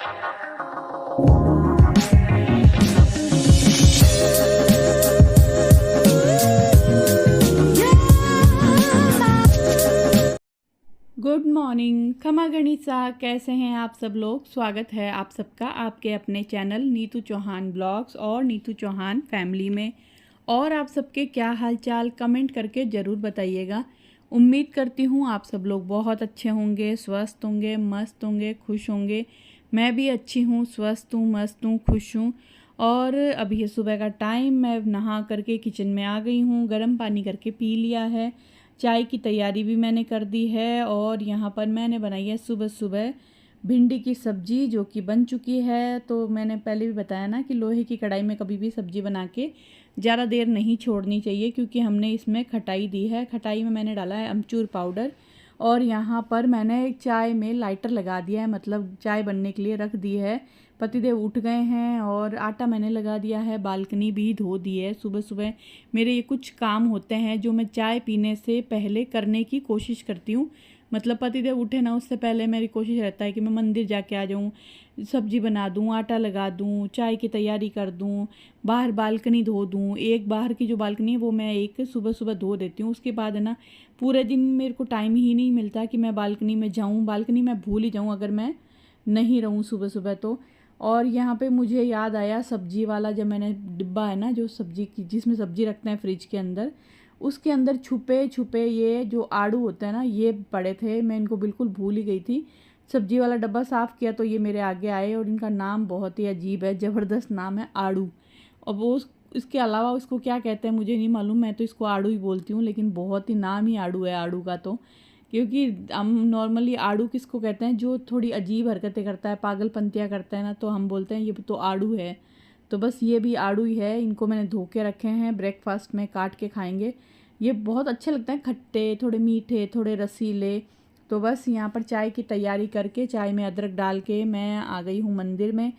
Good morning खमा गणिसा, कैसे हैं आप सब लोग। स्वागत है आप सबका आपके अपने चैनल नीतू चौहान ब्लॉग्स और नीतू चौहान फैमिली में। और आप सबके क्या हालचाल कमेंट करके ज़रूर बताइएगा। उम्मीद करती हूँ आप सब लोग बहुत अच्छे होंगे, स्वस्थ होंगे, मस्त होंगे, खुश होंगे। मैं भी अच्छी हूँ, स्वस्थ हूँ, मस्त हूँ, खुश हूँ। और अभी सुबह का टाइम, मैं नहा करके किचन में आ गई हूँ, गर्म पानी करके पी लिया है, चाय की तैयारी भी मैंने कर दी है। और यहाँ पर मैंने बनाई है सुबह सुबह भिंडी की सब्ज़ी, जो कि बन चुकी है। तो मैंने पहले भी बताया ना कि लोहे की कढ़ाई में कभी भी सब्ज़ी बना के ज़्यादा देर नहीं छोड़नी चाहिए, क्योंकि हमने इसमें खटाई दी है। खटाई में मैंने डाला है अमचूर पाउडर। और यहाँ पर मैंने चाय में लाइटर लगा दिया है, मतलब चाय बनने के लिए रख दी है। पतिदेव उठ गए हैं और आटा मैंने लगा दिया है, बालकनी भी धो दी है। सुबह सुबह मेरे ये कुछ काम होते हैं जो मैं चाय पीने से पहले करने की कोशिश करती हूँ। मतलब पतिदेव उठे ना, उससे पहले मेरी कोशिश रहता है कि मैं मंदिर जाके आ जाऊँ, सब्जी बना दूँ, आटा लगा दूँ, चाय की तैयारी कर दूँ, बाहर बालकनी धो दूँ। एक बाहर की जो बालकनी है वो मैं एक सुबह सुबह धो देती हूँ। उसके बाद है ना, पूरे दिन मेरे को टाइम ही नहीं मिलता कि मैं बालकनी में जाऊँ। बालकनी में भूल ही जाऊँ अगर मैं नहीं रहूँ सुबह सुबह तो। और यहाँ पे मुझे याद आया सब्जी वाला, जब मैंने डिब्बा है ना जो सब्जी की, जिसमें सब्जी रखते हैं फ्रिज के अंदर, उसके अंदर छुपे छुपे ये जो आड़ू होते हैं ना, ये पड़े थे। मैं इनको बिल्कुल भूल ही गई थी। सब्जी वाला डब्बा साफ़ किया तो ये मेरे आगे आए, और इनका नाम बहुत ही अजीब है, ज़बरदस्त नाम है, आड़ू। और वो इसके अलावा उसको क्या कहते हैं मुझे नहीं मालूम, मैं तो इसको आड़ू ही बोलती हूँ। लेकिन बहुत ही नाम ही आड़ू है आड़ू का तो। क्योंकि हम नॉर्मली आड़ू किसको कहते हैं, जो थोड़ी अजीब हरकतें करता है, पागलपंतियाँ करता है ना, तो हम बोलते हैं ये तो आड़ू है। तो बस ये भी आड़ू ही है। इनको मैंने धो के रखे हैं, ब्रेकफास्ट में काट के खाएंगे। ये बहुत अच्छे लगते हैं, खट्टे, थोड़े मीठे, थोड़े रसीले। तो बस यहाँ पर चाय की तैयारी करके, चाय में अदरक डाल के मैं आ गई हूँ मंदिर में।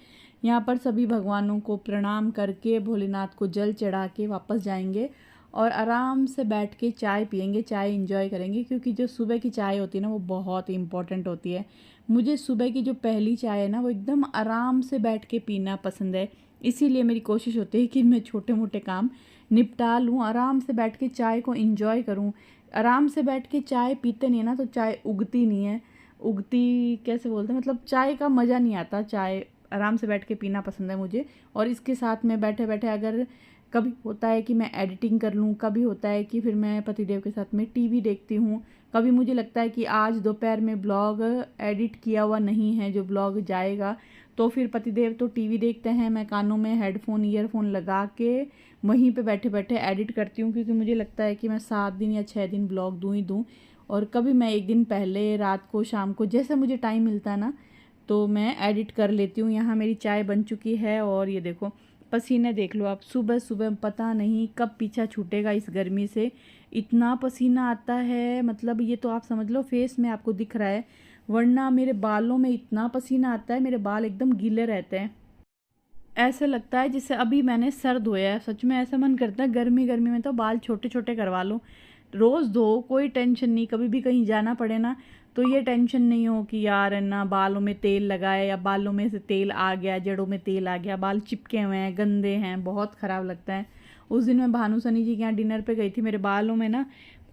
यहाँ पर सभी भगवानों को प्रणाम करके, भोलेनाथ को जल चढ़ा के वापस जाएंगे और आराम से बैठ के चाय पियेंगे, चाय इंजॉय करेंगे। क्योंकि जो सुबह की चाय होती है ना, वो बहुत ही इम्पॉर्टेंट होती है। मुझे सुबह की जो पहली चाय है ना, वो एकदम आराम से बैठ के पीना पसंद है। इसीलिए मेरी कोशिश होती है कि मैं छोटे मोटे काम निपटा लूँ, आराम से बैठ के चाय को इंजॉय करूँ। आराम से बैठ के चाय पीते नहीं है ना, तो चाय उगती नहीं है। उगती कैसे बोलते हैं, मतलब चाय का मज़ा नहीं आता। चाय आराम से बैठ के पीना पसंद है मुझे। और इसके साथ में बैठे बैठे, अगर कभी होता है कि मैं एडिटिंग कर लूँ, कभी होता है कि फिर मैं पतिदेव के साथ में टीवी देखती हूँ। कभी मुझे लगता है कि आज दोपहर में ब्लॉग एडिट किया हुआ नहीं है, जो ब्लॉग जाएगा, तो फिर पतिदेव तो टीवी देखते हैं, मैं कानों में हेडफोन ईयरफोन लगा के वहीं पे बैठे बैठे एडिट करती हूँ। क्योंकि मुझे लगता है कि मैं 7 दिन या 6 दिन ब्लॉग दूँ ही दूँ। और कभी मैं एक दिन पहले, रात को, शाम को, जैसे मुझे टाइम मिलता है ना, तो मैं एडिट कर लेती हूँ। यहाँ मेरी चाय बन चुकी है और ये देखो पसीने देख लो आप। सुबह सुबह पता नहीं कब पीछा छूटेगा इस गर्मी से, इतना पसीना आता है। मतलब ये तो आप समझ लो फेस में आपको दिख रहा है, वरना मेरे बालों में इतना पसीना आता है, मेरे बाल एकदम गीले रहते हैं। ऐसे लगता है जैसे अभी मैंने सर धोया है। सच में ऐसा मन करता है गर्मी गर्मी में तो बाल छोटे छोटे करवा लो, रोज़ धो, कोई टेंशन नहीं। कभी भी कहीं जाना पड़े ना, तो ये टेंशन नहीं हो कि यार है ना बालों में तेल लगाए, या बालों में से तेल आ गया, जड़ों में तेल आ गया, बाल चिपके हुए हैं, गंदे हैं, बहुत ख़राब लगता है। उस दिन मैं भानु सनी जी के यहाँ डिनर पे गई थी, मेरे बालों में ना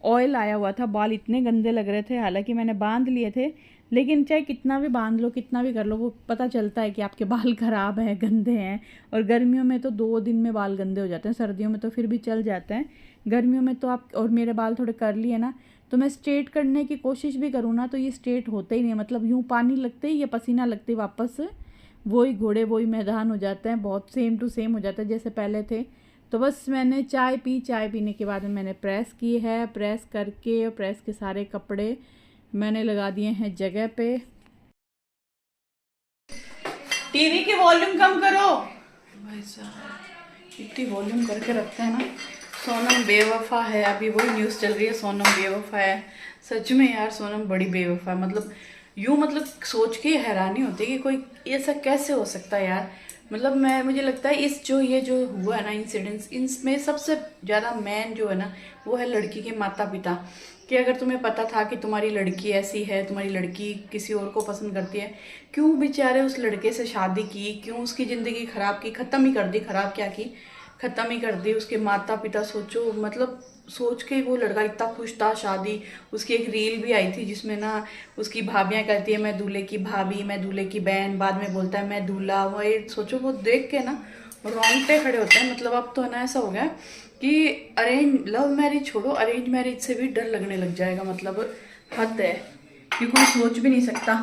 ऑयल आया हुआ था, बाल इतने गंदे लग रहे थे। हालांकि मैंने बांध लिए थे, लेकिन चाहे कितना भी बांध लो, कितना भी कर लो, वो पता चलता है कि आपके बाल ख़राब हैं, गंदे हैं। और गर्मियों में तो 2 दिन में बाल गंदे हो जाते हैं, सर्दियों में तो फिर भी चल जाते हैं। गर्मियों में तो आप, और मेरे बाल थोड़े कर्ली है ना, तो मैं स्ट्रेट करने की कोशिश भी करूँ ना, तो ये स्ट्रेट होते ही नहीं। मतलब यूँ पानी लगते ही या पसीना लगते ही वापस वही घोड़े वही मैदान हो जाते हैं, बहुत सेम टू सेम हो जाता है जैसे पहले थे। तो बस मैंने चाय पी, चाय पीने के बाद मैंने प्रेस की है। प्रेस करके, प्रेस के सारे कपड़े मैंने लगा दिए हैं जगह पे। टीवी की वॉल्यूम कम करो भाई साहब, इतनी वॉल्यूम करके रखते हैं ना। सोनम बेवफा है, अभी वही न्यूज़ चल रही है, सोनम बेवफा है। सच में यार सोनम बड़ी बेवफा है। मतलब यूँ, मतलब सोच के हैरानी होती है कि कोई ऐसा कैसे हो सकता है यार। मतलब मुझे लगता है ये जो हुआ है ना इंसिडेंट्स, इसमें सबसे ज़्यादा मेन जो है ना, वो है लड़की के माता पिता। कि अगर तुम्हें पता था कि तुम्हारी लड़की ऐसी है, तुम्हारी लड़की किसी और को पसंद करती है, क्यों बेचारे उस लड़के से शादी की, क्यों उसकी ज़िंदगी ख़राब की, ख़त्म ही कर दी। ख़राब क्या की, ख़त्म ही कर दी। उसके माता पिता सोचो, मतलब सोच के वो लड़का इतना खुश था। शादी, उसकी एक रील भी आई थी जिसमें ना उसकी भाभियाँ कहती है मैं दूल्हे की भाभी, मैं दूल्हे की बहन, बाद में बोलता है मैं दूल्हा। वही सोचो, वो देख के ना रोंगटे खड़े होते हैं। मतलब अब तो है ना ऐसा हो गया कि अरेंज लव मैरिज छोड़ो, अरेंज मैरिज से भी डर लगने लग जाएगा। मतलब हद है कि कोई सोच भी नहीं सकता।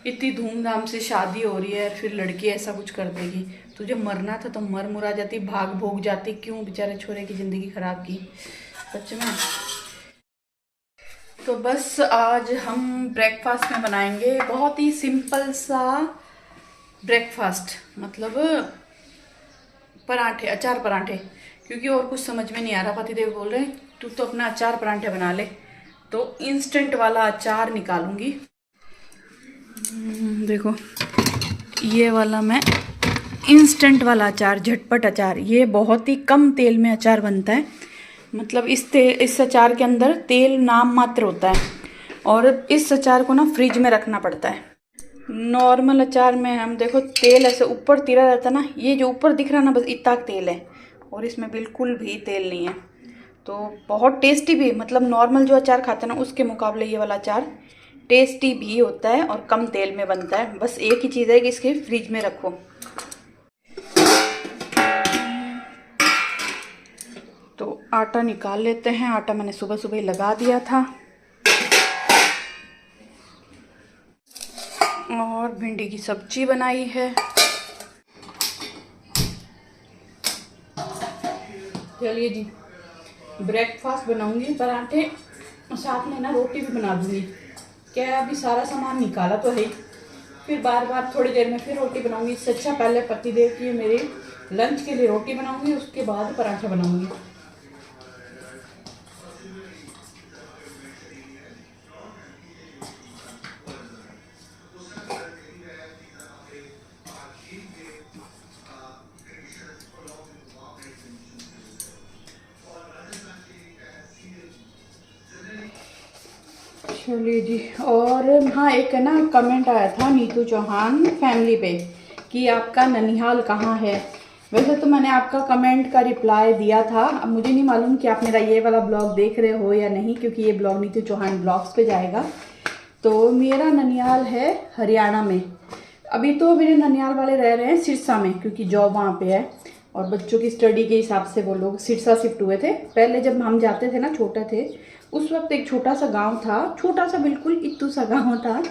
इतनी धूमधाम से शादी हो रही है, फिर लड़की ऐसा कुछ कर देगी। तुझे मरना था तो मर मुरा जाती, भाग भोग जाती, क्यों बेचारे छोरे की ज़िंदगी ख़राब की, सच में। तो बस आज हम ब्रेकफास्ट में बनाएंगे बहुत ही सिंपल सा ब्रेकफास्ट, मतलब पराठे, अचार पराठे, क्योंकि और कुछ समझ में नहीं आ रहा। पतिदेव बोल रहे तू तो अपना अचार पराठे बना ले, तो इंस्टेंट वाला अचार निकालूंगी। देखो ये वाला मैं इंस्टेंट वाला अचार, झटपट अचार, ये बहुत ही कम तेल में अचार बनता है। मतलब इस अचार के अंदर तेल नाम मात्र होता है, और इस अचार को ना फ्रिज में रखना पड़ता है। नॉर्मल अचार में हम देखो तेल ऐसे ऊपर तिरा रहता है ना, ये जो ऊपर दिख रहा है ना बस इतना तेल है, और इसमें बिल्कुल भी तेल नहीं है। तो बहुत टेस्टी भी, मतलब नॉर्मल जो अचार खाते हैं ना उसके मुकाबले ये वाला अचार टेस्टी भी होता है और कम तेल में बनता है। बस एक ही चीज़ है कि इसके फ्रिज में रखो। तो आटा निकाल लेते हैं। आटा मैंने सुबह सुबह ही लगा दिया था। और भिंडी की सब्जी बनाई है। चलिए जी, ब्रेकफास्ट बनाऊंगी, पराठे, साथ में ना रोटी भी बना दूंगी। क्या अभी सारा सामान निकाला तो है ही, फिर बार बार थोड़ी देर में फिर रोटी बनाऊंगी। इससे अच्छा पहले पतिदेव की मेरे लंच के लिए रोटी बनाऊंगी, उसके बाद पराठे बनाऊंगी। चलिए जी। और हाँ, एक है ना कमेंट आया था नीतू चौहान फैमिली पे कि आपका ननिहाल कहाँ है। वैसे तो मैंने आपका कमेंट का रिप्लाई दिया था। अब मुझे नहीं मालूम कि आप मेरा ये वाला ब्लॉग देख रहे हो या नहीं, क्योंकि ये ब्लॉग नीतू चौहान ब्लॉग्स पे जाएगा। तो मेरा ननिहाल है हरियाणा में। अभी तो मेरे ननिहाल वाले रह रहे हैं सिरसा में, क्योंकि जॉब वहाँ पे है, और बच्चों की स्टडी के हिसाब से वो लोग सिरसा शिफ्ट हुए थे। पहले जब हम जाते थे ना, छोटे थे, उस वक्त एक छोटा सा गांव था, छोटा सा बिल्कुल इत्तू सा गांव था,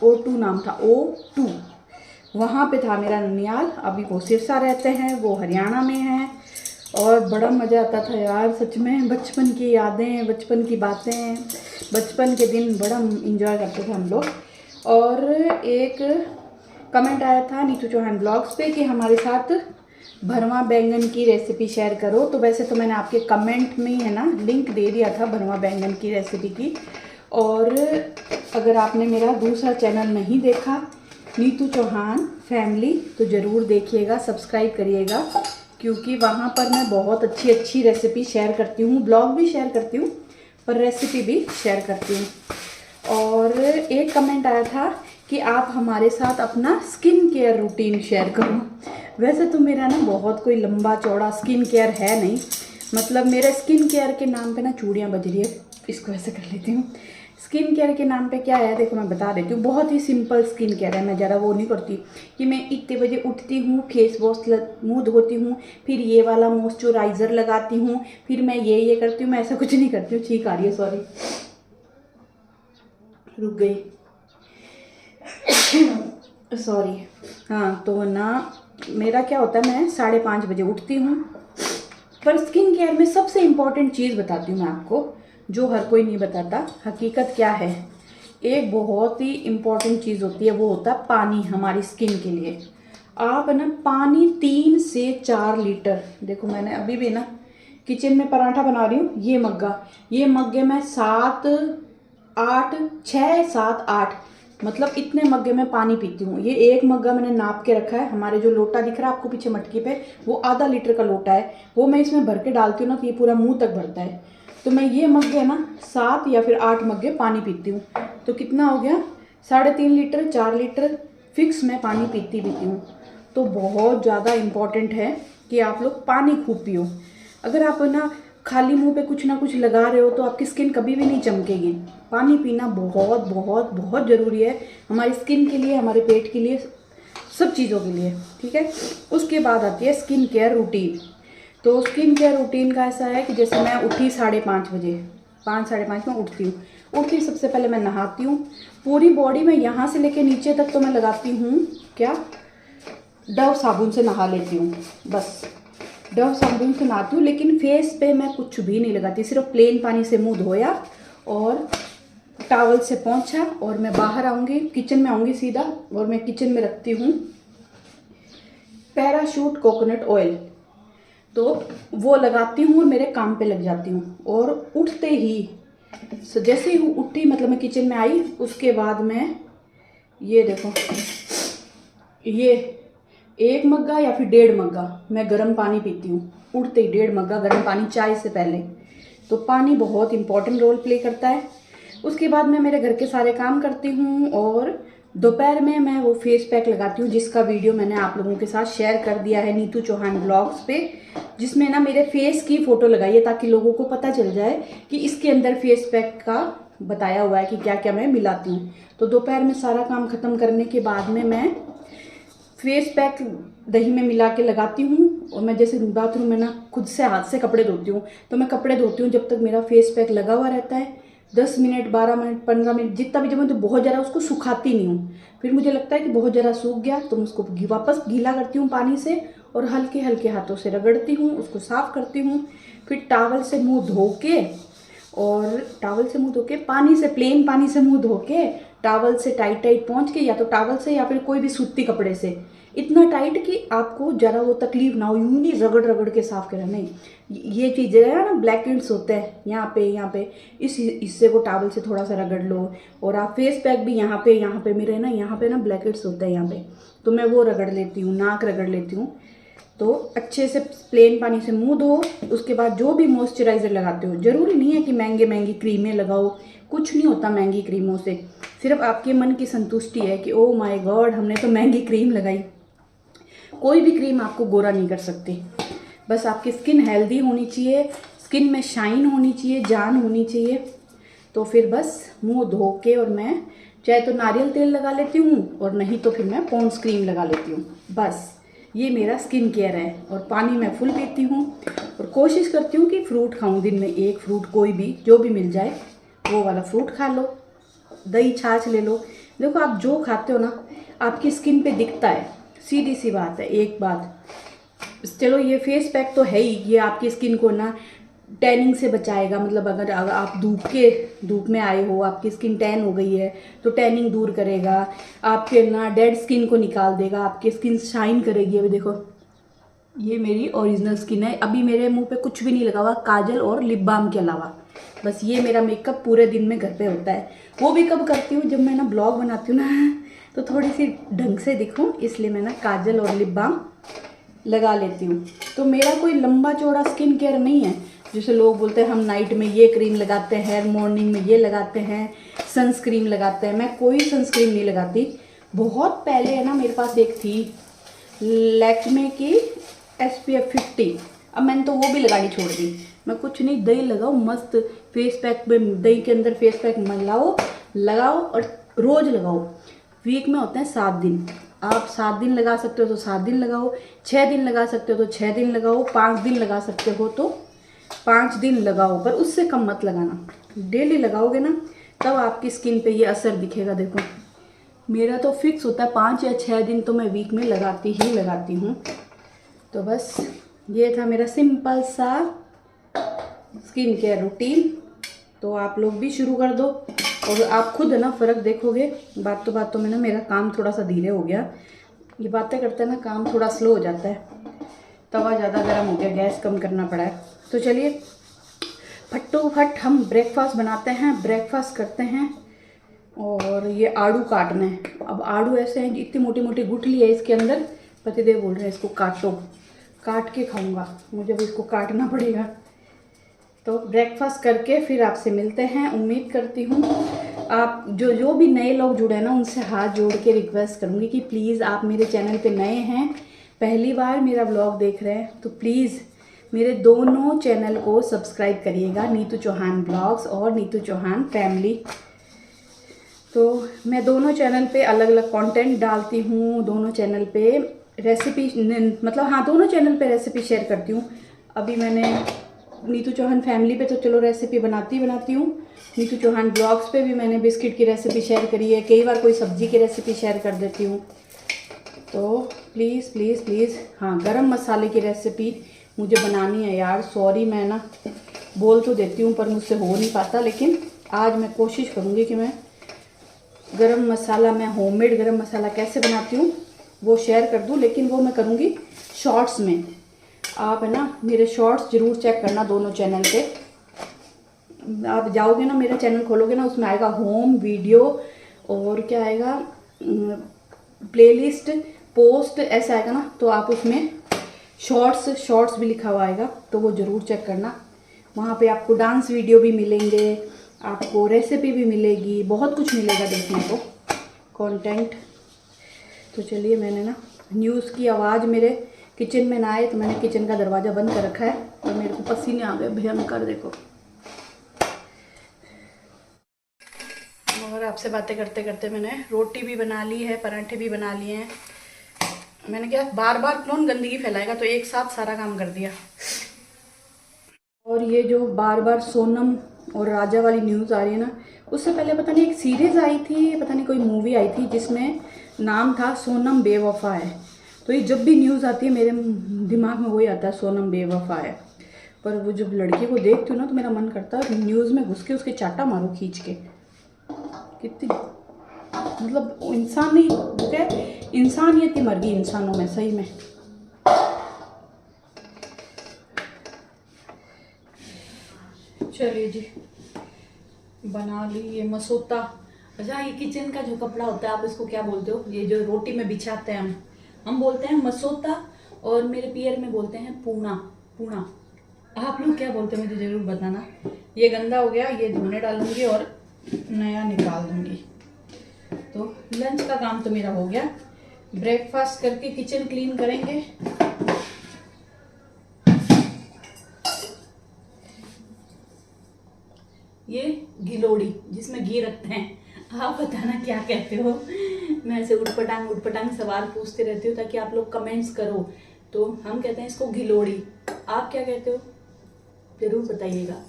O2 नाम था, O2। वहाँ पे था मेरा ननिहाल। अभी वो सिरसा रहते हैं, वो हरियाणा में हैं। और बड़ा मज़ा आता था यार, सच में। बचपन की यादें, बचपन की बातें, बचपन के दिन बड़ा इंजॉय करते थे हम लोग। और एक कमेंट आया था नीतू चौहान ब्लॉग्स पे कि हमारे साथ भरवा बैंगन की रेसिपी शेयर करो। तो वैसे तो मैंने आपके कमेंट में है ना लिंक दे दिया था भरवा बैंगन की रेसिपी की। और अगर आपने मेरा दूसरा चैनल नहीं देखा, नीतू चौहान फैमिली, तो ज़रूर देखिएगा, सब्सक्राइब करिएगा, क्योंकि वहाँ पर मैं बहुत अच्छी अच्छी रेसिपी शेयर करती हूँ, ब्लॉग भी शेयर करती हूँ, पर रेसिपी भी शेयर करती हूँ। और एक कमेंट आया था कि आप हमारे साथ अपना स्किन केयर रूटीन शेयर करो। वैसे तो मेरा ना बहुत कोई लंबा चौड़ा स्किन केयर है नहीं, मतलब मेरे स्किन केयर के नाम पे ना चूड़ियाँ बज रही है, इसको ऐसे कर लेती हूँ। स्किन केयर के नाम पे क्या है, देखो मैं बता देती हूँ। बहुत ही सिंपल स्किन केयर है। मैं ज़रा वो नहीं करती कि मैं इतने बजे उठती हूँ, फेस वॉश मुँह धोती हूँ, फिर ये वाला मॉइस्चराइज़र लगाती हूँ, फिर मैं ये करती हूँ। मैं ऐसा कुछ नहीं करती हूँ। छींक आ रही है, सॉरी, रुक गई, सॉरी। हाँ, तो ना मेरा क्या होता है, मैं 5:30 बजे उठती हूँ। पर स्किन केयर में सबसे इम्पॉर्टेंट चीज़ बताती हूँ मैं आपको, जो हर कोई नहीं बताता। हकीकत क्या है, एक बहुत ही इम्पॉर्टेंट चीज़ होती है, वो होता है पानी हमारी स्किन के लिए। आप ना पानी 3 से 4 लीटर, देखो मैंने अभी भी ना किचन में पराठा बना रही हूँ, ये मग्गे में 7 8 6 7 8, मतलब इतने मग्गे में पानी पीती हूँ। ये एक मग्गा मैंने नाप के रखा है। हमारे जो लोटा दिख रहा है आपको पीछे मटकी पे, वो आधा लीटर का लोटा है। वो मैं इसमें भर के डालती हूँ ना, तो ये पूरा मुंह तक भरता है। तो मैं ये मग्गे ना 7 या फिर 8 मग्गे पानी पीती हूँ। तो कितना हो गया, 3.5 लीटर 4 लीटर फिक्स मैं पानी पीती हूँ। तो बहुत ज़्यादा इम्पॉर्टेंट है कि आप लोग पानी खूब पियो। अगर आप ना खाली मुंह पे कुछ ना कुछ लगा रहे हो तो आपकी स्किन कभी भी नहीं चमकेगी। पानी पीना बहुत बहुत बहुत ज़रूरी है हमारी स्किन के लिए, हमारे पेट के लिए, सब चीज़ों के लिए, ठीक है। उसके बाद आती है स्किन केयर रूटीन। तो स्किन केयर रूटीन का ऐसा है कि जैसे मैं उठी 5:30 बजे, 5 साढ़े 5 में उठती हूँ। उठती सबसे पहले मैं नहाती हूँ, पूरी बॉडी में यहाँ से लेके नीचे तक तो मैं लगाती हूँ क्या, डव साबुन से नहा लेती हूँ। बस डव साबुन से नहाती हूँ, लेकिन फेस पे मैं कुछ भी नहीं लगाती, सिर्फ प्लेन पानी से मुंह धोया और टॉवल से पोंछा और मैं बाहर आऊँगी, किचन में आऊँगी सीधा, और मैं किचन में रखती हूँ पैराशूट कोकोनट ऑयल। तो वो लगाती हूँ और मेरे काम पे लग जाती हूँ। और उठते ही जैसे ही उठी, मतलब मैं किचन में आई, उसके बाद मैं ये देखो, ये 1 मग्गा या फिर 1.5 मग्गा मैं गर्म पानी पीती हूँ। उठते ही 1.5 मग्गा गर्म पानी, चाय से पहले। तो पानी बहुत इंपॉर्टेंट रोल प्ले करता है। उसके बाद मैं मेरे घर के सारे काम करती हूँ और दोपहर में मैं वो फेस पैक लगाती हूँ, जिसका वीडियो मैंने आप लोगों के साथ शेयर कर दिया है नीतू चौहान ब्लॉग्स पे, जिसमें ना मेरे फेस की फ़ोटो लगाई है ताकि लोगों को पता चल जाए कि इसके अंदर फेस पैक का बताया हुआ है कि क्या क्या मैं मिलाती हूँ। तो दोपहर में सारा काम ख़त्म करने के बाद में मैं फेस पैक दही में मिला के लगाती हूँ। और मैं जैसे बाथरूम में ना खुद से हाथ से कपड़े धोती हूँ, तो मैं कपड़े धोती हूँ जब तक मेरा फेस पैक लगा हुआ रहता है। 10 मिनट 12 मिनट 15 मिनट जितना भी, जब मैं तो बहुत ज़्यादा उसको सुखाती नहीं हूँ। फिर मुझे लगता है कि बहुत ज़्यादा सूख गया तो मैं उसको वापस गीला करती हूँ पानी से और हल्के हल्के हाथों से रगड़ती हूँ, उसको साफ़ करती हूँ। फिर टॉवल से मुँह धो के, और टॉवल से मुँह धो के पानी से, प्लेन पानी से मुँह धो के टॉवल से टाइट टाइट पहुँच के, या तो टॉवल से या फिर कोई भी सूती कपड़े से, इतना टाइट कि आपको ज़रा वो तकलीफ ना हो, यूं नहीं रगड़ रगड़ के साफ करना, नहीं। ये चीज़ें है ना, ब्लैक हेड्स होते हैं यहाँ पे, इस हिस्से को टॉवल से थोड़ा सा रगड़ लो। और आप फेस पैक भी यहाँ पे मेरे ना, यहाँ पे ना ब्लैक हेड्स होते हैं यहाँ पे, तो मैं वो रगड़ लेती हूँ, नाक रगड़ लेती हूँ। तो अच्छे से प्लेन पानी से मुंह धो। उसके बाद जो भी मॉइस्चराइज़र लगाते हो, ज़रूरी नहीं है कि महंगे महंगी क्रीमें लगाओ, कुछ नहीं होता महंगी क्रीमों से। सिर्फ आपके मन की संतुष्टि है कि ओ माय गॉड हमने तो महंगी क्रीम लगाई। कोई भी क्रीम आपको गोरा नहीं कर सकती। बस आपकी स्किन हेल्दी होनी चाहिए, स्किन में शाइन होनी चाहिए, जान होनी चाहिए। तो फिर बस मुंह धो के, और मैं चाहे तो नारियल तेल लगा लेती हूँ और नहीं तो फिर मैं पॉन्ड्स क्रीम लगा लेती हूँ। बस ये मेरा स्किन केयर है। और पानी मैं फुल पीती हूँ और कोशिश करती हूँ कि फ्रूट खाऊँ, दिन में 1 फ्रूट, कोई भी जो भी मिल जाए वो वाला फ्रूट खा लो, दही छाछ ले लो। देखो आप जो खाते हो ना आपकी स्किन पे दिखता है, सीधी सी बात है। एक बात, चलो ये फेस पैक तो है ही, ये आपकी स्किन को ना टैनिंग से बचाएगा। मतलब अगर आप धूप में आए हो, आपकी स्किन टैन हो गई है तो टैनिंग दूर करेगा, आपके ना डेड स्किन को निकाल देगा, आपकी स्किन शाइन करेगी। अभी देखो ये मेरी ओरिजिनल स्किन है, अभी मेरे मुंह पे कुछ भी नहीं लगा हुआ काजल और लिप बाम के अलावा। बस ये मेरा मेकअप पूरे दिन में घर पे होता है। वो भी कब करती हूँ, जब मैं ना ब्लॉग बनाती हूँ ना, तो थोड़ी सी ढंग से दिखूँ, इसलिए मैं ना काजल और लिप बाम लगा लेती हूँ। तो मेरा कोई लंबा चौड़ा स्किन केयर नहीं है। जैसे लोग बोलते हैं हम नाइट में ये क्रीम लगाते हैं, मॉर्निंग में ये लगाते हैं, सनस्क्रीन लगाते हैं। मैं कोई सनस्क्रीन नहीं लगाती। बहुत पहले है ना मेरे पास एक थी लैक्मे की SPF 50, अब मैंने तो वो भी लगानी छोड़ दी। मैं कुछ नहीं, दही लगाओ मस्त, फेस पैक में दही के अंदर फेस पैक मिलाओ, लगाओ और रोज़ लगाओ। वीक में होते हैं 7 दिन, आप 7 दिन लगा सकते हो तो 7 दिन लगाओ, 6 दिन लगा सकते हो तो 6 दिन लगाओ, 5 दिन लगा सकते हो तो 5 दिन लगाओ, पर उससे कम मत लगाना। डेली लगाओगे ना तब आपकी स्किन पे ये असर दिखेगा। देखो मेरा तो फिक्स होता है 5 या 6 दिन तो मैं वीक में लगाती हूँ। तो बस ये था मेरा सिंपल सा स्किन केयर रूटीन। तो आप लोग भी शुरू कर दो और आप खुद ना फ़र्क देखोगे। बातों में ना मेरा काम थोड़ा सा धीरे हो गया, ये बातें करते हैं ना काम थोड़ा स्लो हो जाता है, तवा ज़्यादा गर्म हो गया, गैस कम करना पड़ा है। तो चलिए फटोफट हम ब्रेकफास्ट बनाते हैं, ब्रेकफास्ट करते हैं। और ये आड़ू काटना है। अब आड़ू ऐसे हैं, इतनी मोटी मोटी गुठली है इसके अंदर। पतिदेव बोल रहे हैं इसको काटो, काट के खाऊंगा, मुझे भी इसको काटना पड़ेगा। तो ब्रेकफास्ट करके फिर आपसे मिलते हैं। उम्मीद करती हूँ आप जो भी नए लोग जुड़े हैं ना, उनसे हाथ जोड़ के रिक्वेस्ट करूँगी कि प्लीज़ आप मेरे चैनल पे नए हैं, पहली बार मेरा ब्लॉग देख रहे हैं, तो प्लीज़ मेरे दोनों चैनल को सब्सक्राइब करिएगा, नीतू चौहान ब्लॉग्स और नीतू चौहान फैमिली। तो मैं दोनों चैनल पे अलग अलग कंटेंट डालती हूँ, दोनों चैनल पे रेसिपी मतलब हाँ, दोनों चैनल पे रेसिपी शेयर करती हूँ। अभी मैंने नीतू चौहान फैमिली पे तो चलो रेसिपी बनाती हूँ, नीतू चौहान ब्लॉग्स पे भी मैंने बिस्किट की रेसिपी शेयर करी है, कई बार कोई सब्ज़ी की रेसिपी शेयर कर देती हूँ। तो प्लीज़ प्लीज़ प्लीज़ हाँ, गरम मसाले की रेसिपी मुझे बनानी है यार। सॉरी, मैं ना बोल तो देती हूँ पर मुझसे हो नहीं पाता, लेकिन आज मैं कोशिश करूँगी कि मैं गरम मसाला, मैं होममेड गरम मसाला कैसे बनाती हूँ वो शेयर कर दूँ, लेकिन वो मैं करूँगी शॉर्ट्स में। आप है ना मेरे शॉर्ट्स ज़रूर चेक करना दोनों चैनल पे। आप जाओगे ना, मेरा चैनल खोलोगे ना, उसमें आएगा होम वीडियो और क्या आएगा, प्लेलिस्ट पोस्ट ऐसा आएगा ना, तो आप उसमें शॉर्ट्स भी लिखा हुआ आएगा, तो वो ज़रूर चेक करना। वहाँ पे आपको डांस वीडियो भी मिलेंगे, आपको रेसिपी भी मिलेगी, बहुत कुछ मिलेगा देखने को कंटेंट। तो चलिए, मैंने ना न्यूज़ की आवाज़ मेरे किचन में ना आए तो मैंने किचन का दरवाज़ा बंद कर रखा है और मेरे को पसीने आ गए भयंकर, देखो। और आपसे बातें करते करते मैंने रोटी भी बना ली है, पराठे भी बना लिए हैं। मैंने क्या बार बार कौन गंदगी फैलाएगा, तो एक साथ सारा काम कर दिया। और ये जो बार बार सोनम और राजा वाली न्यूज़ आ रही है ना, उससे पहले पता नहीं एक सीरीज़ आई थी, पता नहीं कोई मूवी आई थी जिसमें नाम था सोनम बेवफा है। तो ये जब भी न्यूज़ आती है मेरे दिमाग में वही आता है, सोनम बेवफा है। पर वो जब लड़की को देखती हूँ ना, तो मेरा मन करता है न्यूज़ में घुस के उसके चाटा मारो खींच के। कितनी मतलब इंसान नहीं, वो क्या इंसानियत ही मर गई इंसानों में, सही में। चलिए जी, बना ली ये मसोता। अच्छा, ये किचन का जो कपड़ा होता है, आप इसको क्या बोलते हो? ये जो रोटी में बिछाते हैं हम बोलते हैं मसोता, और मेरे पियर में बोलते हैं पूना। पूना आप लोग क्या बोलते हैं मुझे ज़रूर बताना। ये गंदा हो गया, ये धोने डालूंगी और नया निकाल दूंगी। तो लंच का काम तो मेरा हो गया, ब्रेकफास्ट करके किचन क्लीन करेंगे। ये घिलोड़ी जिसमें घी रखते हैं, आप बताना क्या कहते हो। मैं ऐसे उटपटांग सवाल पूछते रहती हूँ ताकि आप लोग कमेंट्स करो। तो हम कहते हैं इसको घिलोड़ी, आप क्या कहते हो जरूर बताइएगा।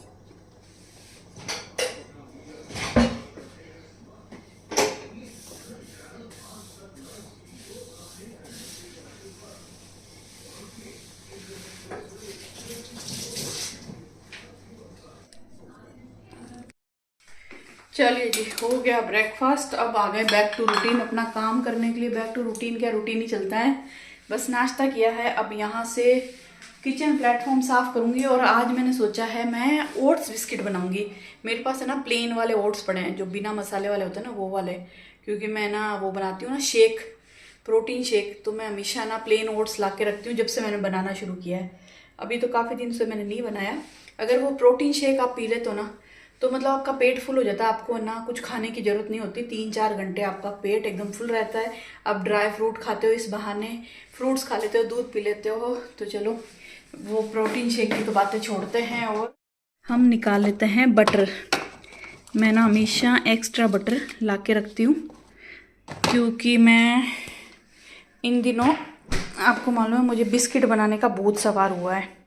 चलिए जी, हो गया ब्रेकफास्ट। अब आ गए बैक टू रूटीन, अपना काम करने के लिए। बैक टू रूटीन क्या, रूटीन ही चलता है। बस नाश्ता किया है, अब यहाँ से किचन प्लेटफॉर्म साफ करूँगी। और आज मैंने सोचा है मैं ओट्स बिस्किट बनाऊँगी। मेरे पास है ना प्लेन वाले ओट्स पड़े हैं, जो बिना मसाले वाले होते हैं ना, वो वाले। क्योंकि मैं ना वो बनाती हूँ ना शेक, प्रोटीन शेक, तो मैं हमेशा ना प्लेन ओट्स ला के रखती हूँ जब से मैंने बनाना शुरू किया है। अभी तो काफ़ी दिन से मैंने नहीं बनाया। अगर वो प्रोटीन शेक आप पी लेते हो ना, तो मतलब आपका पेट फुल हो जाता है, आपको ना कुछ खाने की ज़रूरत नहीं होती। 3-4 घंटे आपका पेट एकदम फुल रहता है। आप ड्राई फ्रूट खाते हो, इस बहाने फ्रूट्स खा लेते हो, दूध पी लेते हो। तो चलो, वो प्रोटीन शेक की तो बातें छोड़ते हैं और हम निकाल लेते हैं बटर। मैं ना हमेशा एक्स्ट्रा बटर ला के रखती हूँ, क्योंकि मैं इन दिनों, आपको मालूम है, मुझे बिस्किट बनाने का भूत सवार हुआ है।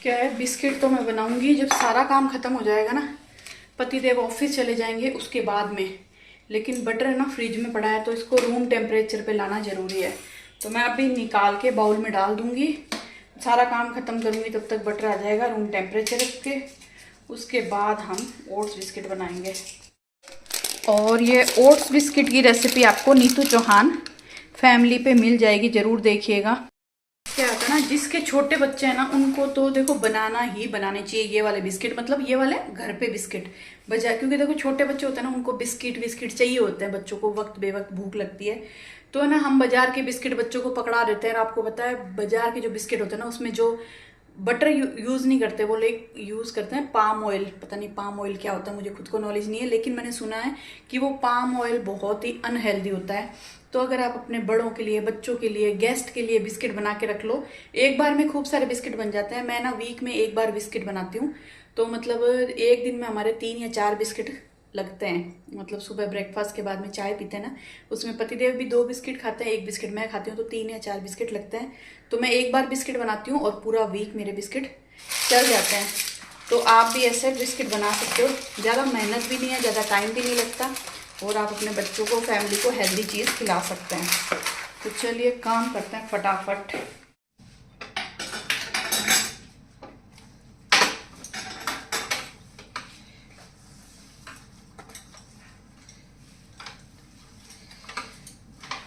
क्या है, बिस्किट तो मैं बनाऊंगी जब सारा काम ख़त्म हो जाएगा ना, पतिदेव ऑफिस चले जाएंगे उसके बाद में। लेकिन बटर है ना फ्रिज में पड़ा है, तो इसको रूम टेम्परेचर पे लाना ज़रूरी है। तो मैं अभी निकाल के बाउल में डाल दूंगी, सारा काम ख़त्म करूंगी, तब तक बटर आ जाएगा रूम टेम्परेचर पे। उसके बाद हम ओट्स बिस्किट बनाएंगे। और ये ओट्स बिस्किट की रेसिपी आपको नीतू चौहान फैमिली पे मिल जाएगी, ज़रूर देखिएगा। क्या होता है ना, जिसके छोटे बच्चे हैं ना उनको तो देखो बनाना ही बनाने चाहिए ये वाले बिस्किट, मतलब ये वाले घर पे बिस्किट बजा, क्योंकि देखो छोटे बच्चे होते हैं ना उनको बिस्किट बिस्किट चाहिए होते हैं, बच्चों को वक्त बेवक्त भूख लगती है। तो है ना हम बाजार के बिस्किट बच्चों को पकड़ा देते हैं। और आपको पता है बाजार के जो बिस्किट होते हैं ना उसमें जो बटर यूज़ नहीं करते, वो लोग यूज़ करते हैं पाम ऑयल। पता नहीं पाम ऑयल क्या होता है, मुझे खुद को नॉलेज नहीं है, लेकिन मैंने सुना है कि वो पाम ऑयल बहुत ही अनहेल्दी होता है। तो अगर आप अपने बड़ों के लिए, बच्चों के लिए, गेस्ट के लिए बिस्किट बना के रख लो, एक बार में खूब सारे बिस्किट बन जाते हैं। मैं ना वीक में एक बार बिस्किट बनाती हूँ, तो मतलब एक दिन में हमारे 3 या 4 बिस्किट लगते हैं। मतलब सुबह ब्रेकफास्ट के बाद में चाय पीते हैं ना, उसमें पतिदेव भी 2 बिस्किट खाते हैं, 1 बिस्किट मैं खाती हूँ, तो 3 या 4 बिस्किट लगते हैं। तो मैं एक बार बिस्किट बनाती हूँ और पूरा वीक मेरे बिस्किट चल जाते हैं। तो आप भी ऐसे बिस्किट बना सकते हो, ज़्यादा मेहनत भी नहीं है, ज़्यादा टाइम भी नहीं लगता, और आप अपने बच्चों को, फैमिली को हेल्दी चीज़ खिला सकते हैं। तो चलिए काम करते हैं फटाफट।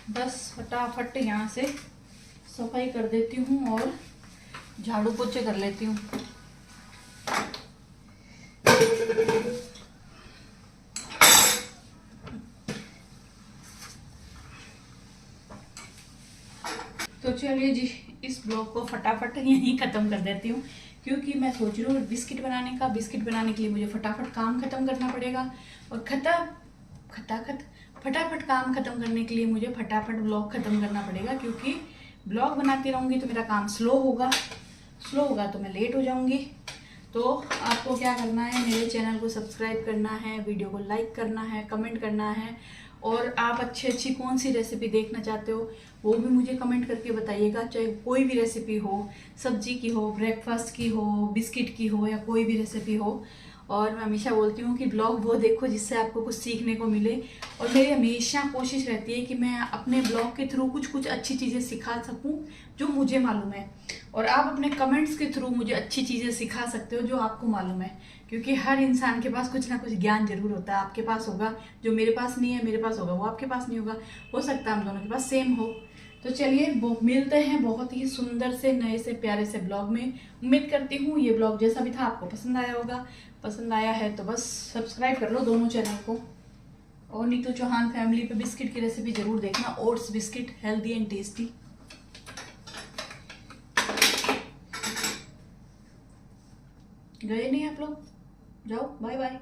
बस फटाफट यहाँ से सफाई कर देती हूँ और झाड़ू पोछे कर लेती हूँ। तो चलिए जी, इस ब्लॉग को फटाफट यहीं ख़त्म कर देती हूँ, क्योंकि मैं सोच रही हूँ बिस्किट बनाने के लिए मुझे फटाफट काम ख़त्म करना पड़ेगा, और फटाफट काम ख़त्म करने के लिए मुझे फटाफट ब्लॉग ख़त्म करना पड़ेगा, क्योंकि ब्लॉग बनाती रहूँगी तो मेरा काम स्लो होगा तो मैं लेट हो जाऊँगी। तो आपको क्या करना है, मेरे चैनल को सब्सक्राइब करना है, वीडियो को लाइक करना है, कमेंट करना है, और आप अच्छी कौन सी रेसिपी देखना चाहते हो वो भी मुझे कमेंट करके बताइएगा। चाहे कोई भी रेसिपी हो, सब्जी की हो, ब्रेकफास्ट की हो, बिस्किट की हो, या कोई भी रेसिपी हो। और मैं हमेशा बोलती हूँ कि ब्लॉग वो देखो जिससे आपको कुछ सीखने को मिले, और मेरी हमेशा कोशिश रहती है कि मैं अपने ब्लॉग के थ्रू कुछ अच्छी चीज़ें सिखा सकूँ जो मुझे मालूम है, और आप अपने कमेंट्स के थ्रू मुझे अच्छी चीज़ें सिखा सकते हो जो आपको मालूम है, क्योंकि हर इंसान के पास कुछ ना कुछ ज्ञान जरूर होता है। आपके पास होगा जो मेरे पास नहीं है, मेरे पास होगा वो आपके पास नहीं होगा, हो सकता है हम दोनों के पास सेम हो। तो चलिए मिलते हैं बहुत ही सुंदर से नए से प्यारे से ब्लॉग में। उम्मीद करती हूँ ये ब्लॉग जैसा भी था आपको पसंद आया होगा। पसंद आया है तो बस सब्सक्राइब कर लो दोनों चैनल को, और नीतू चौहान फैमिली पे बिस्किट की रेसिपी जरूर देखना, oats biscuit, healthy and tasty. गए नहीं आप लोग, जाओ, बाय बाय।